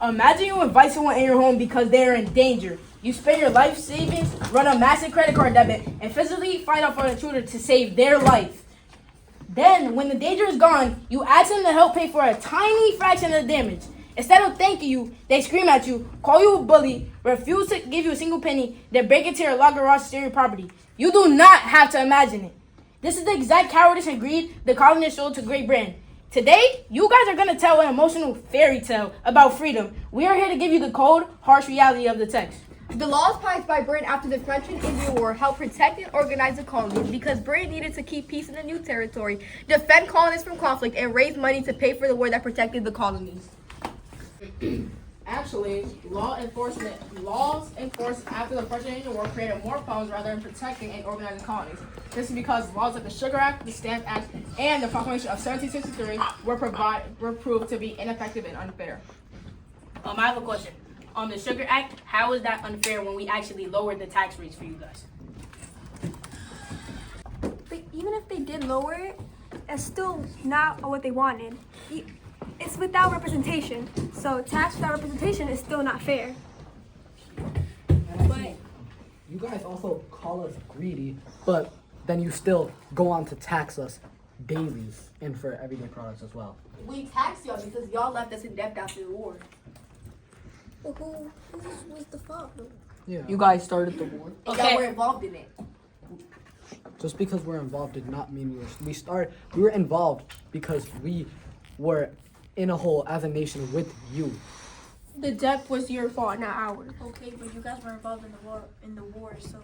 Imagine you invite someone in your home because they are in danger. You spend your life savings, run a massive credit card debit, and physically fight off an intruder to save their life. Then, when the danger is gone, you ask them to help pay for a tiny fraction of the damage. Instead of thanking you, they scream at you, call you a bully, refuse to give you a single penny, then break into your locked garage to steal your property. You do not have to imagine it. This is the exact cowardice and greed the colonists showed to Great Britain. Today, you guys are going to tell an emotional fairy tale about freedom. We are here to give you the cold, harsh reality of the text. The laws passed by Britain after the French and Indian War helped protect and organize the colonies because Britain needed to keep peace in the new territory, defend colonists from conflict, and raise money to pay for the war that protected the colonies. Actually, laws enforced after the French and Indian War created more problems rather than protecting and organizing colonies. This is because laws like the Sugar Act, the Stamp Act, and the Proclamation of 1763 were proved to be ineffective and unfair. I have a question. On the Sugar Act, how is that unfair when we actually lowered the tax rates for you guys? But even if they did lower it, it's still not what they wanted. It's without representation. So tax without representation is still not fair. But you guys also call us greedy, but then you still go on to tax us daily and for everyday products as well. We taxed y'all because y'all left us in debt after the war. But who was the fault? Yeah. You guys started the war. And y'all were involved in it. Just because we're involved did not mean we were involved because we were in a hole as a nation with you. The debt was your fault, not ours. Okay, but you guys were involved in the war, so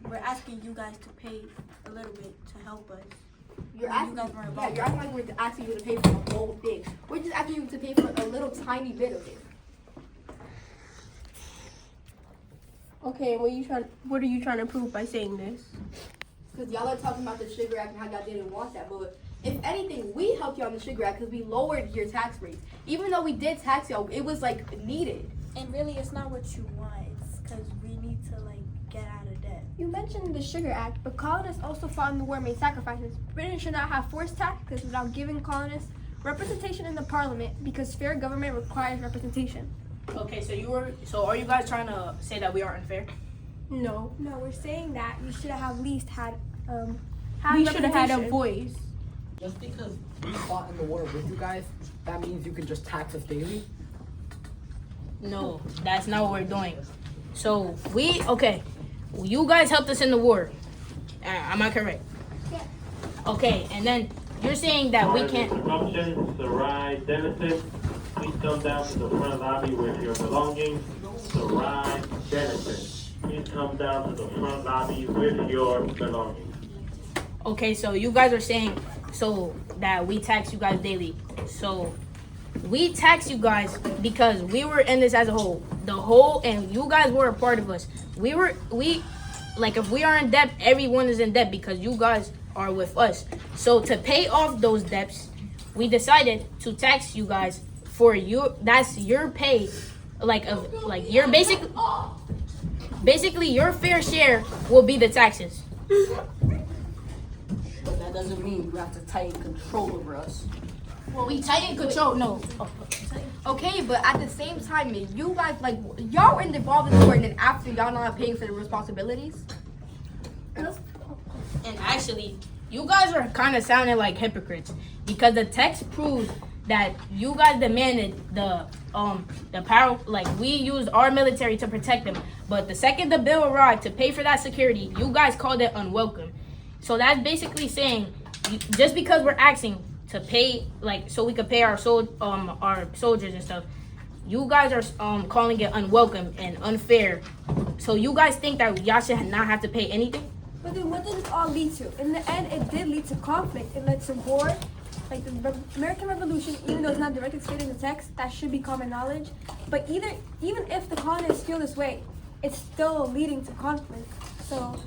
we're asking you guys to pay a little bit to help us. You're You asking, guys were yeah, involved. you're acting like we're asking you to pay for the whole thing. We're just asking you to pay for a little tiny bit of it. Okay, what are you trying to prove by saying this? Because y'all are talking about the Sugar Act and how y'all didn't want that. But if anything, we helped you on the Sugar Act because we lowered your tax rates. Even though we did tax y'all, it was like needed. And really, it's not what you want. It's because we need to get out of debt. You mentioned the Sugar Act, but colonists also fought in the war and made sacrifices. Britain should not have forced taxes without giving colonists representation in the parliament because fair government requires representation. Okay, so are you guys trying to say that we are unfair? No, we're saying that we should have at least had We should have had a representation. voice. Just because we fought in the war with you guys, that means you can just tax us daily? No, that's not what we're doing. So you guys helped us in the war. Am I correct? Yeah. Okay, and then you're saying that we can't. Interruptions, Sarai Denison, please come down to the front lobby with your belongings. Sarai Denison, please come down to the front lobby with your belongings. Okay, so you guys are saying so that we tax you guys daily. So we tax you guys because we were in this as a whole. The whole, and you guys were a part of us. If we are in debt, everyone is in debt because you guys are with us. So to pay off those debts, we decided to tax you guys for you. That's your pay, your basically your fair share will be the taxes. But that doesn't mean you have to tighten control over us. Well, we tighten control. No. Okay, but at the same time, you guys, y'all were involved in the war, and then after, y'all not paying for the responsibilities? And actually, you guys are kind of sounding like hypocrites because the text proves that you guys demanded the power, we used our military to protect them. But the second the bill arrived to pay for that security, you guys called it unwelcome. So that's basically saying just because we're asking to pay, so we could pay our soldiers and stuff, you guys are calling it unwelcome and unfair. So you guys think that y'all should not have to pay anything? But then what did it all lead to? In the end, it did lead to conflict. It led to war. Like the American Revolution, even though it's not directly stated in the text, that should be common knowledge. But even if the colonists feel this way, it's still leading to conflict. So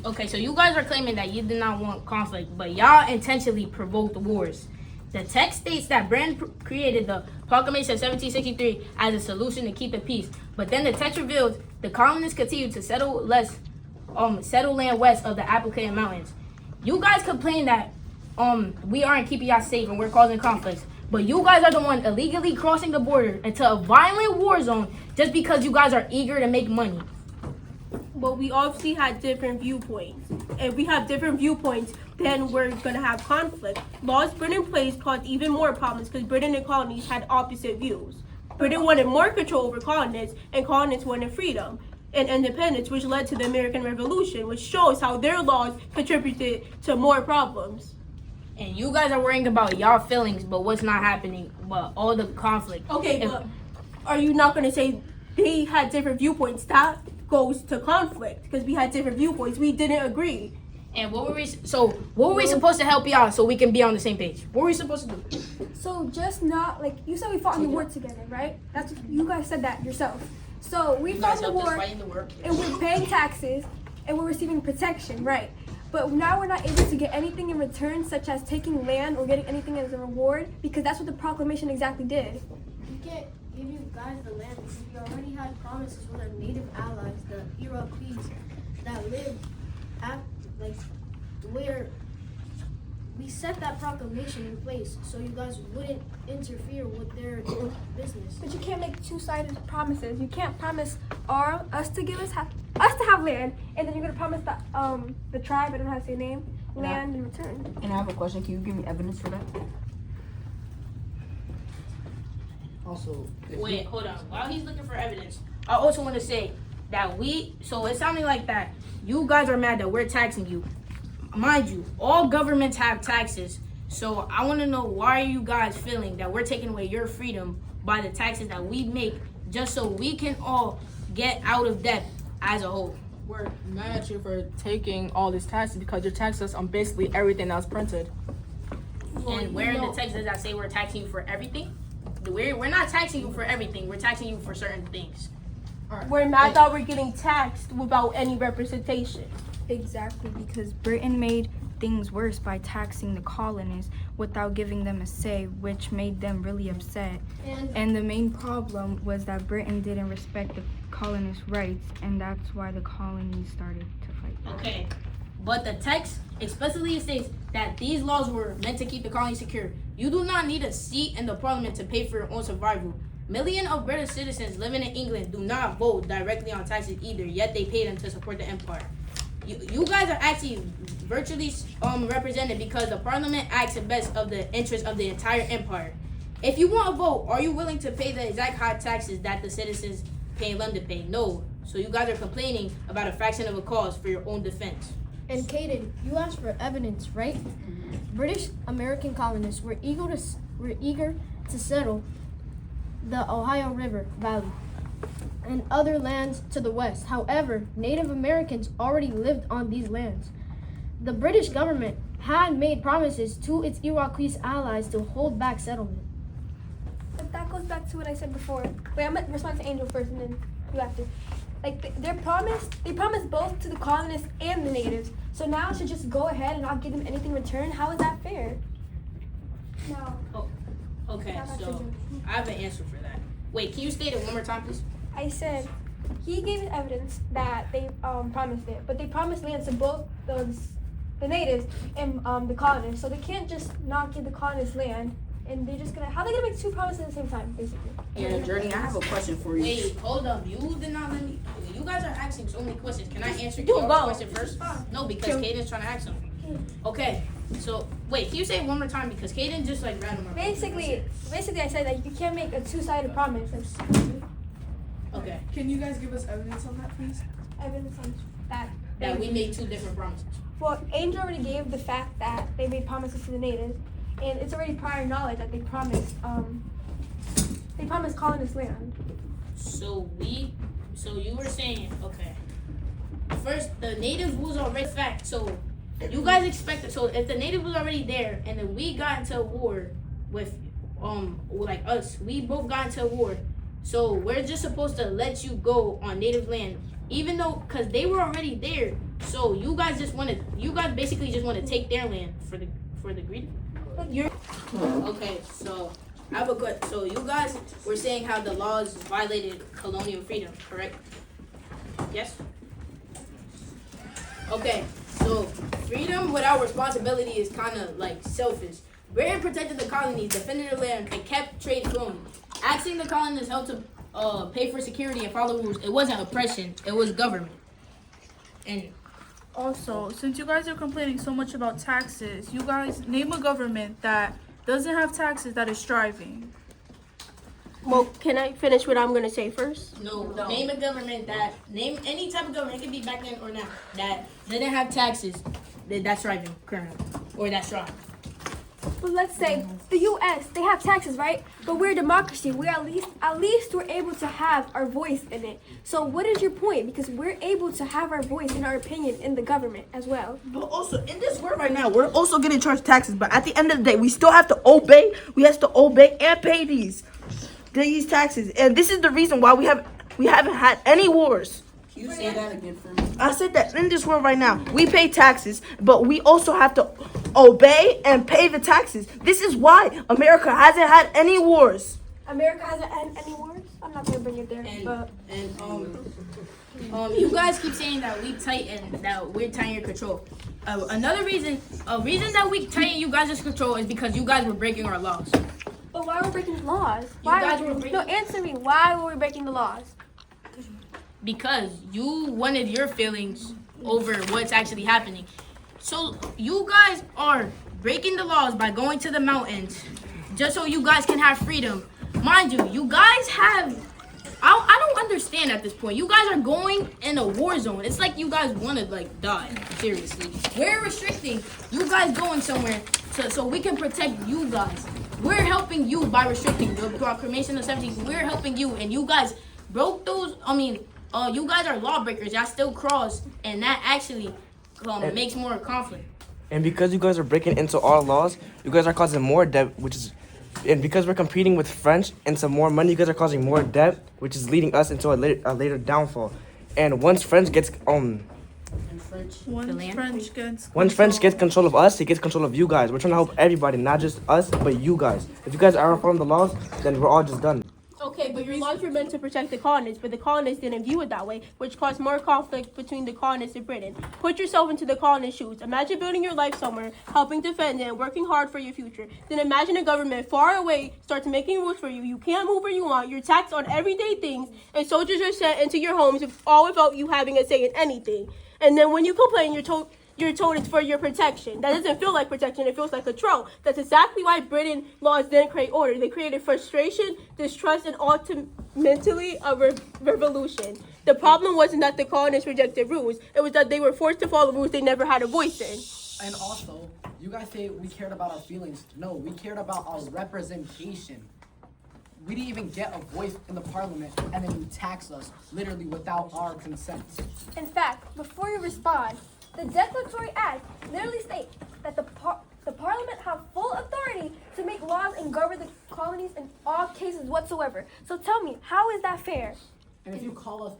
Okay, so you guys are claiming that you did not want conflict, but y'all intentionally provoked wars. The text states that Britain created the Proclamation of 1763 as a solution to keep the peace, but then the text reveals the colonists continued to settle land west of the Appalachian Mountains. You guys complain that we aren't keeping y'all safe and we're causing conflicts, But you guys are the one illegally crossing the border into a violent war zone just because you guys are eager to make money. But we obviously had different viewpoints. If we have different viewpoints, then we're gonna have conflict. Laws put in place caused even more problems because Britain and colonies had opposite views. Britain wanted more control over colonists, and colonists wanted freedom and independence, which led to the American Revolution, which shows how their laws contributed to more problems. And you guys are worrying about y'all feelings, but what's not happening, but all the conflict. Okay, If- but are you not gonna say they had different viewpoints? That goes to conflict because we had different viewpoints. We didn't agree. And what were we supposed to help you out so we can be on the same page? What were we supposed to do? So just not like you said, we fought in the war together, right? That's what, you guys said that yourself. So we fought in the war, and we're paying taxes, and we're receiving protection, right? But now we're not able to get anything in return, such as taking land or getting anything as a reward, because that's what the proclamation exactly did. We can't give you guys the land because we already had promises with our native allies, the Iroquois, that lived at where we set that proclamation in place so you guys wouldn't interfere with their business. But you can't make two-sided promises. You can't promise us to have land, and then you're gonna promise the tribe, I don't know how to say the name, land in return. And I have a question. Can you give me evidence for that? Also, if Wait, hold on. While he's looking for evidence, I also want to say that so it's sounding like that you guys are mad that we're taxing you. Mind you, all governments have taxes. So I want to know, why are you guys feeling that we're taking away your freedom by the taxes that we make just so we can all get out of debt as a whole? We're mad at you for taking all these taxes because you're taxing us on basically everything that's printed. And where in the text does that say we're taxing you for everything? We're not taxing you for everything. We're taxing you for certain things. We're mad that we're getting taxed without any representation. Exactly, because Britain made things worse by taxing the colonists without giving them a say, which made them really upset. And the main problem was that Britain didn't respect the colonists' rights, and that's why the colonies started to fight. Okay, but the text explicitly states that these laws were meant to keep the colony secure. You do not need a seat in the parliament to pay for your own survival. Millions of British citizens living in England do not vote directly on taxes either, yet they pay them to support the empire. You guys are actually virtually represented because the parliament acts in best of the interest of the entire empire. If you want a vote, are you willing to pay the exact high taxes that the citizens pay in London pay? No. So you guys are complaining about a fraction of a cause for your own defense. And Caden, you asked for evidence, right? British American colonists were eager to settle the Ohio River Valley and other lands to the west. However, Native Americans already lived on these lands. The British government had made promises to its Iroquois allies to hold back settlement. But that goes back to what I said before. Wait, I'm gonna respond to Angel first, and then you have to. Like they promised both to the colonists and the natives. So now it should just go ahead and not give them anything in return. How is that fair? No. Okay, Not so actually. I have an answer for that. Wait, can you state it one more time, please? I said he gave evidence that they promised it, but they promised land to both the natives and the colonists. So they can't just not give the colonists land, and they're just gonna. How are they gonna make two promises at the same time, basically? And Journey, I have a question for you. Wait, hold up. You did not let me. You guys are asking so many questions. Can I answer You your go. question first? No, because Caden's trying to ask something. Okay, so wait, can you say it one more time? Because Caden just like random. Basically, I said that you can't make a two-sided promise. Okay, Can you guys give us evidence on that, please? Evidence on that. that we made two different promises. Well, Angel already gave the fact that they made promises to the natives, and it's already prior knowledge that they promised colonists land. So you were saying, okay. First, the natives was already fact. So you guys expected. So if the native was already there, and then we got into a war with like us, we both got into a war. So we're just supposed to let you go on native land, even though, cause they were already there. So you guys basically just want to take their land for the greed. Okay, so I have a good. So you guys were saying how the laws violated colonial freedom, correct? Yes. Okay, so freedom without responsibility is kind of like selfish. Britain protected the colonies, defended their land, and kept trade flowing. Asking the colonists helped to pay for security and follow rules. It wasn't oppression, it was government. And Also, since you guys are complaining so much about taxes, you guys name a government that doesn't have taxes that is striving. Well, can I finish what I'm gonna say first? no, name a government that, name any type of government, it can be back then or now, that didn't have taxes, that's thriving currently, or that's strong. But let's say the U.S. they have taxes, right? But we're a democracy. We're at least we're able to have our voice in it. So what is your point? Because we're able to have our voice and our opinion in the government as well. But also, in this world right now, we're also getting charged taxes. But at the end of the day, we still have to obey. We have to obey and pay these taxes. And this is the reason why we haven't had any wars. Can you say that again for me? I said that in this world right now, we pay taxes, but we also have to obey and pay the taxes. This is why America hasn't had any wars. America hasn't had any wars. I'm not gonna bring it there, but You guys keep saying that we tighten, that we're tightening your control. A reason that we tighten you guys' control is because you guys were breaking our laws. but why are we breaking the laws? guys were breaking- No, answer me. Why were we breaking the laws? Because you wanted your feelings over what's actually happening. So you guys are breaking the laws by going to the mountains just so you guys can have freedom. Mind you, you guys have... I don't understand at this point. You guys are going in a war zone. It's like you guys want to die. Seriously. We're restricting you guys going somewhere so we can protect you guys. We're helping you by restricting the proclamation of 17. We're helping you, and you guys broke those. You guys are lawbreakers. Y'all still cross, and that actually makes more conflict. And because you guys are breaking into our laws, you guys are causing more debt, and because we're competing with French and some more money, you guys are causing more debt, which is leading us into a later downfall. And once French gets Once French gets control of us, he gets control of you guys. We're trying to help everybody, not just us, but you guys. If you guys aren't following the laws, then we're all just done. Okay, but your laws were meant to protect the colonists, but the colonists didn't view it that way, which caused more conflict between the colonists and Britain. Put yourself into the colonists' shoes. Imagine building your life somewhere, helping defend it, and working hard for your future. Then imagine a government far away starts making rules for you. You can't move where you want. You're taxed on everyday things, and soldiers are sent into your homes all without you having a say in anything. And then when you complain, you're told it's for your protection. That doesn't feel like protection, it feels like control. That's exactly why Britain laws didn't create order. They created frustration, distrust, and ultimately a revolution. The problem wasn't that the colonists rejected rules, it was that they were forced to follow rules they never had a voice in. And also, you guys say we cared about our feelings. No, we cared about our representation. We didn't even get a voice in the parliament, and then you tax us, literally without our consent. In fact, before you respond, the Declaratory Act literally states that the Parliament have full authority to make laws and govern the colonies in all cases whatsoever. So tell me, how is that fair? And if you call us,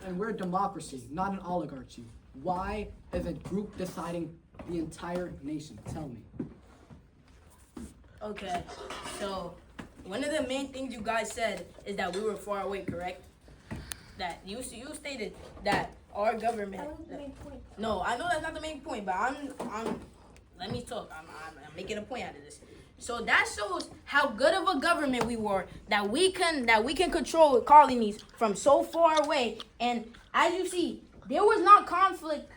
and we're a democracy, not an oligarchy, why is a group deciding the entire nation? Tell me. Okay, so one of the main things you guys said is that we were far away, correct? That you stated that our government. That was the main point. No, I know that's not the main point, but let me talk. I'm making a point out of this. So that shows how good of a government we were, that we can control colonies from so far away. And as you see, there was not conflict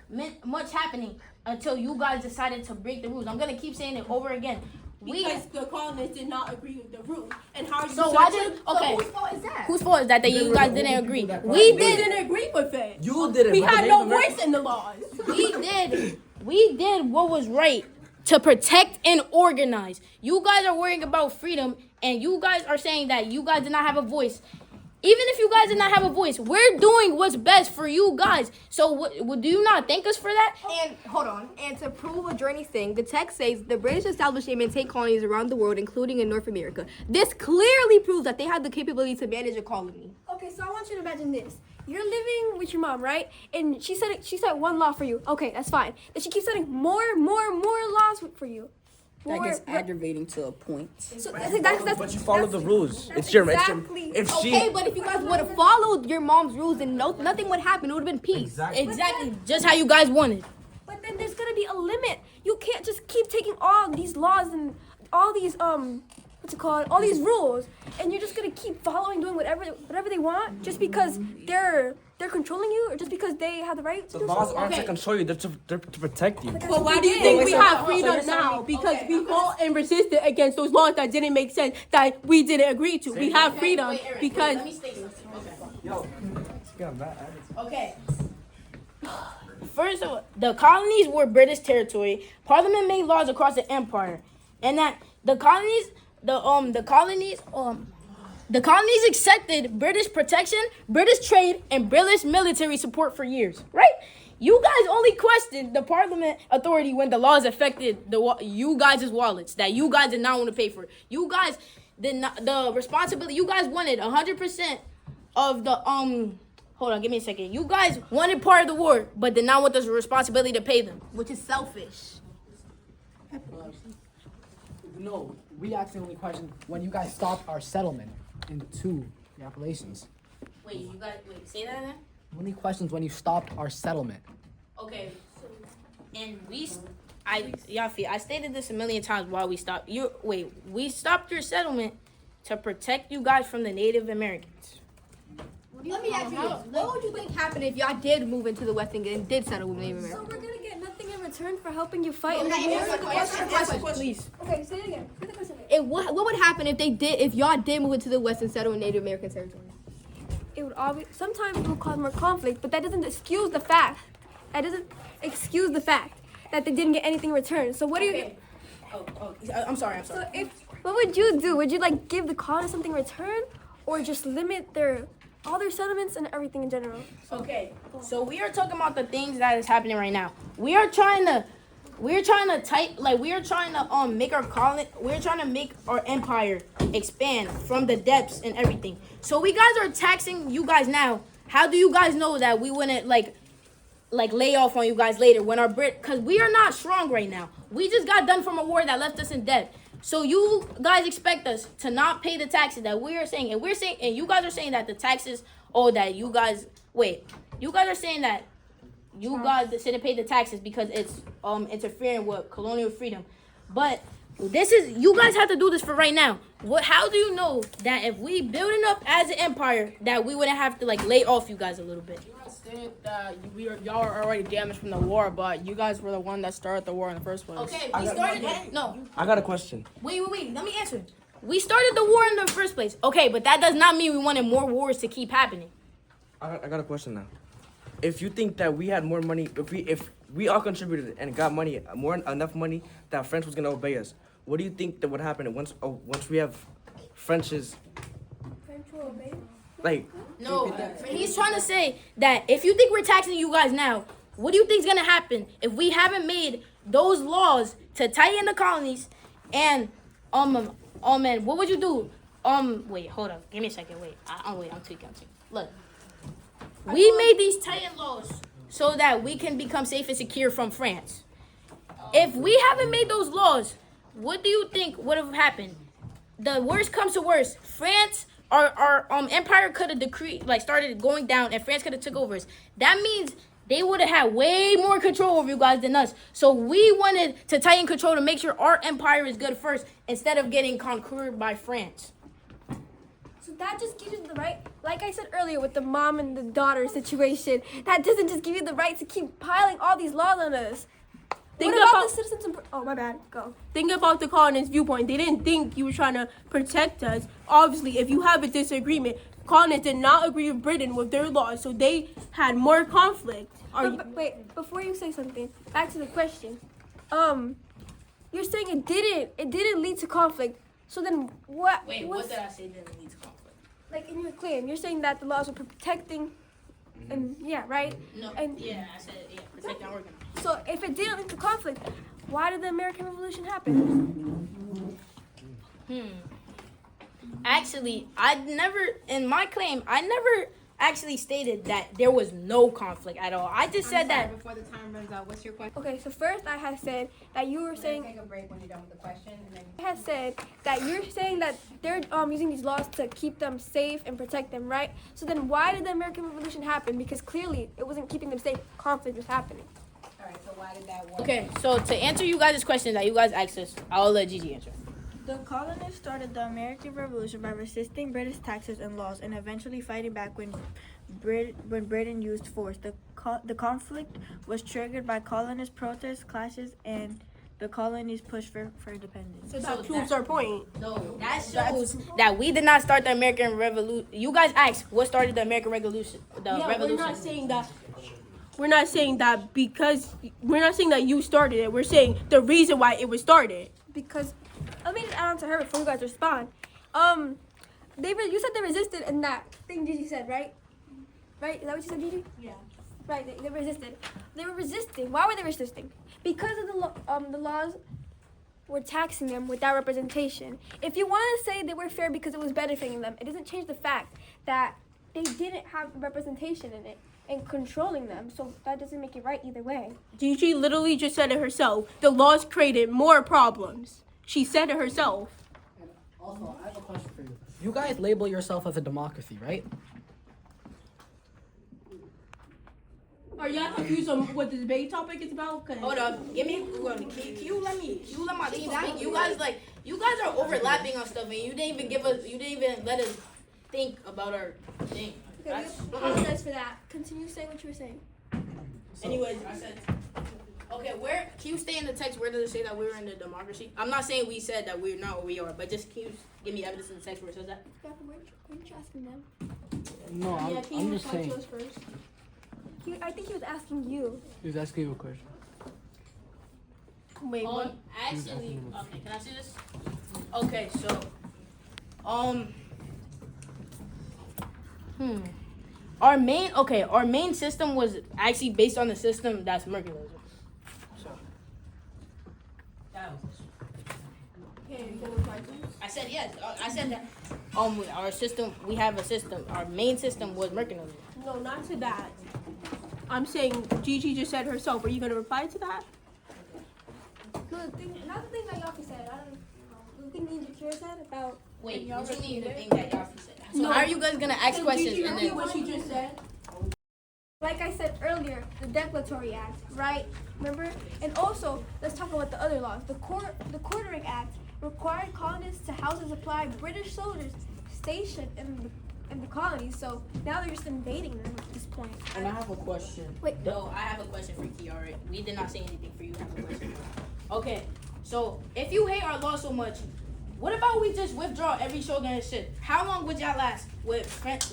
much happening until you guys decided to break the rules. I'm gonna keep saying it over again. Because the colonists did not agree with the rules. And how So why did okay? Whose fault is that? Whose fault is that you guys didn't agree? we didn't agree with it. You didn't. We had no voice in the laws. We did what was right to protect and organize. You guys are worrying about freedom, and you guys are saying that you guys did not have a voice. Even if you guys did not have a voice, we're doing what's best for you guys. So do you not thank us for that? And hold on. And to prove what Journey's saying, the text says the British established and maintained colonies around the world, including in North America. This clearly proves that they had the capability to manage a colony. Okay, so I want you to imagine this. You're living with your mom, right? And she set one law for you. Okay, that's fine. Then she keeps setting more laws for you. That gets aggravating to a point. So that's But you follow the rules. That's It's your exactly. Okay, but if you guys would have followed your mom's rules, then nothing would happen. It would have been peace. Exactly, just how you guys wanted. But then there's gonna be a limit. You can't just keep taking all these laws and all these what's it called? All these rules, and you're just gonna keep following, doing whatever they want, just because they're controlling you, or just because they have the right to The do laws so? aren't to control you, they're to protect you. But why do you think we have freedom now? Because we fought and resisted against those laws that didn't make sense, that we didn't agree to. We have freedom because. Let me state this. Okay. First of all, the colonies were British territory. Parliament made laws across the empire, and that the colonies accepted British protection, British trade, and British military support for years. Right? You guys only questioned the Parliament authority when the laws affected you guys' wallets that you guys did not want to pay for. You guys did not the responsibility. You guys wanted 100% of the Hold on, give me a second. You guys wanted part of the war, but did not want the responsibility to pay them, which is selfish. No, we actually only questioned when you guys stopped our settlement into the Appalachians. Wait, say that again? Only questions when you stopped our settlement. Okay, and Yafi, I stated this a million times why we stopped. We stopped your settlement to protect you guys from the Native Americans. Let me ask you this. What would you think happened if y'all did move into the West and did settle with Native So Americans? we're gonna get nothing in return for helping you fight in the Answer the question, please. Okay, say it again. Say the question again. What would happen if y'all did move into the West and settle in Native American territory? It would always sometimes it will cause more conflict, but that doesn't excuse the fact. That doesn't excuse the fact that they didn't get anything in return. So what do you? I'm sorry. So what would you do? Would you like give the colonists something in return, or just limit all their settlements and everything in general? Okay, so we are talking about the things that is happening right now. We are trying to make our empire expand from the depths and everything. So we guys are taxing you guys now. How do you guys know that we wouldn't like lay off on you guys later when because we are not strong right now. We just got done from a war that left us in debt. So you guys expect us to not pay the taxes that we are saying, and you guys are saying that the taxes, you guys are saying that you guys shouldn't pay the taxes because it's interfering with colonial freedom. But you guys have to do this for right now. How do you know that if we building up as an empire that we wouldn't have to lay off you guys a little bit? Said that y'all are already damaged from the war, but you guys were the one that started the war in the first place. Okay, we started. No. I got a question. Wait. Let me answer. We started the war in the first place. Okay, but that does not mean we wanted more wars to keep happening. I got a question now. If you think that we had more money, if we all contributed and got enough money that French was gonna obey us, what do you think that would happen once we have French's? French will obey. No, he's trying to say that if you think we're taxing you guys now, what do you think's gonna happen if we haven't made those laws to tighten the colonies? And man, what would you do? Wait, hold up, give me a second. I'm tweaking. Look, we made these tightened laws so that we can become safe and secure from France. If we haven't made those laws, what do you think would have happened? The worst comes to worst, France. Our empire could have started going down, and France could have took over us. That means they would have had way more control over you guys than us. So we wanted to tighten control to make sure our empire is good first, instead of getting conquered by France. So that just gives you the right, like I said earlier with the mom and the daughter situation, that doesn't just give you the right to keep piling all these laws on us. What about the citizens? Oh, my bad. Go. Think about the colonists' viewpoint. They didn't think you were trying to protect us. Obviously, if you have a disagreement, colonists did not agree with Britain with their laws, so they had more conflict. But wait, before you say something, back to the question. You're saying it didn't lead to conflict. So then what? Wait, what did I say didn't lead to conflict? Like in your claim, you're saying that the laws were protecting, and right? No. And I said protecting our organ. So if it didn't lead to conflict, why did the American Revolution happen? Actually, in my claim, I never actually stated that there was no conflict at all. I just said that. Before the time runs out, what's your question? Okay, so first I had said that you were saying. Take a break when you're done with the question, and then. I had said that you're saying that they're using these laws to keep them safe and protect them, right? So then why did the American Revolution happen? Because clearly it wasn't keeping them safe. Conflict was happening. All right, so why did that work? Okay, so to answer you guys' question that you guys asked us, I'll let Gigi answer. The colonists started the American Revolution by resisting British taxes and laws and eventually fighting back when Britain used force. The conflict was triggered by colonist protests, clashes, and the colonies' push for independence. So that proves our point. No, that shows that we did not start the American Revolution. You guys asked what started the American Revolution. We're not saying that. We're not saying that because we're not saying that you started it. We're saying the reason why it was started. Because let me just add on to her before you guys respond. You said they resisted in that thing Gigi said, right? Right? Is that what you said, Gigi? Yeah. Right. They resisted. They were resisting. Why were they resisting? Because of the laws were taxing them without representation. If you want to say they were fair because it was benefiting them, it doesn't change the fact that they didn't have representation in it and controlling them. So that doesn't make it right either way. Gigi literally just said it herself. The laws created more problems. She said it herself. And also, I have a question for you. You guys label yourself as a democracy, right? Are y'all confused on what the debate topic is about? Hold up, give me. Can you let my team speak? You guys are overlapping on stuff, and you didn't even let us think about our thing. Okay, we apologize for that. Continue saying what you were saying. Anyways, I said. Okay, where can you stay in the text? Where does it say that we were in the democracy? I'm not saying we said that we're not what we are, but just can you give me evidence in the text where it says that? Yeah, weren't you asking them? No, I'm just saying. I think he was asking you. He was asking you a question. Wait, what? Actually, okay, can I see this? Okay, so, our main system was actually based on the system that's Mercantilism. So, that was. I said yes. I said that. Our system. We have a system. Our main system was Mercantilism. No, not to that. I'm saying Gigi just said herself. Are you gonna reply to that? No, not the thing that Yafi said. I don't know. The thing Ninja said about. Wait, what you mean the thing that Yafi said? So how are you guys gonna ask questions and then what she just said? Like I said earlier, the Declaratory Act, right? Remember? And also, let's talk about the other laws. The Quartering Act required colonists to house and supply British soldiers stationed in the colonies. So now they're just invading them at this point. And I have a question. Wait, no, I have a question for Kiara. We did not say anything for you. I have a question. Okay, so if you hate our law so much, what about we just withdraw every soldier and shit? How long would y'all last with French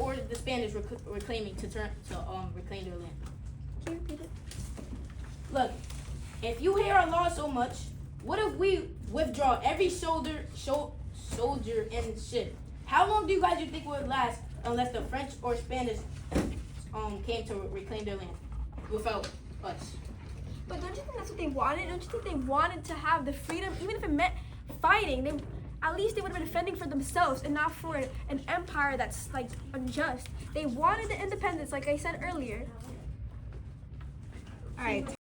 or the Spanish reclaiming reclaim their land? Can you repeat it? Look, if you hate our law so much, what if we withdraw every soldier and shit? How long do you guys think would last unless the French or Spanish came to reclaim their land without us? But don't you think that's what they wanted? Don't you think they wanted to have the freedom, even if it meant fighting? At least they would have been defending for themselves and not for an empire that's like unjust. They wanted the independence, like I said earlier. All right.